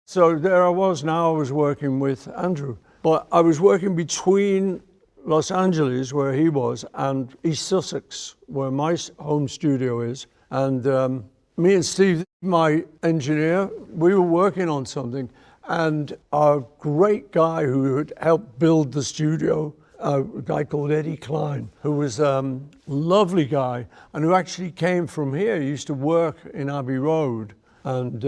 So there I was now, I was working with Andrew. But I was working between Los Angeles, where he was, and East Sussex, where my home studio is. And me and Steve, my engineer, we were working on something. And our great guy who had helped build the studio, a guy called Eddie Klein, who was a lovely guy and who actually came from here. He used to work in Abbey Road, and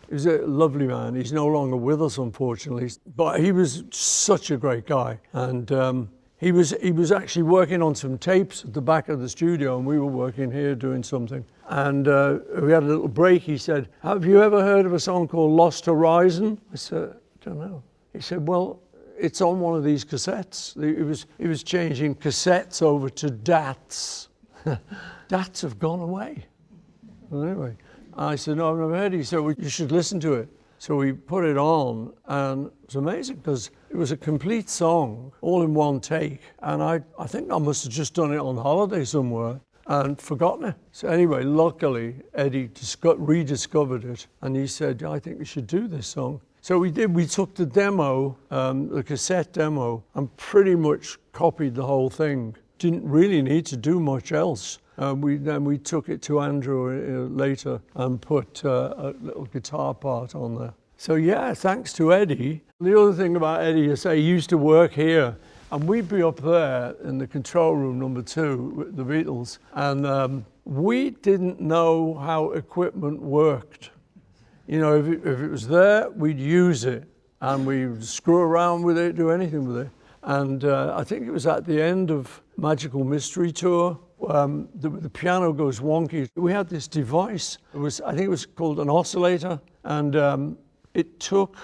he was a lovely man. He's no longer with us, unfortunately, but he was such a great guy. And he was actually working on some tapes at the back of the studio, and we were working here doing something. And we had a little break. He said, "Have you ever heard of a song called Lost Horizon?" I said, "I don't know." He said, "Well, it's on one of these cassettes." He was changing cassettes over to DATs. DATs have gone away. Well, anyway, I said, "No, I've never heard it." He said, "Well, you should listen to it." So we put it on, and it was amazing because it was a complete song, all in one take. And I think I must have just done it on holiday somewhere and forgotten it. So anyway, luckily, Eddie rediscovered it, and he said, "I think we should do this song." So we did. We took the demo, the cassette demo, and pretty much copied the whole thing. Didn't really need to do much else. Then we took it to Andrew later and put a little guitar part on there. So yeah, thanks to Eddie. The other thing about Eddie is he used to work here, and we'd be up there in the control room number 2 with the Beatles, and we didn't know how equipment worked. You know, if it was there, we'd use it, and we'd screw around with it, do anything with it. And I think it was at the end of Magical Mystery Tour, the piano goes wonky. We had this device. I think it was called an oscillator, and it took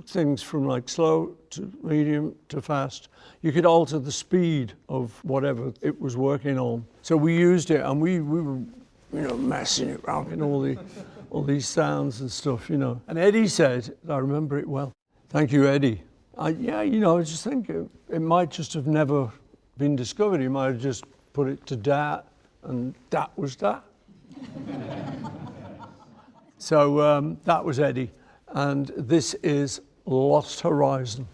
things from like slow to medium to fast. You could alter the speed of whatever it was working on. So we used it, and we were, messing it around in all these sounds and stuff, And Eddie said, I remember it well. Thank you, Eddie. I just think it might just have never been discovered. He might have just put it to that, and that was that. So that was Eddie, and this is Lost Horizon.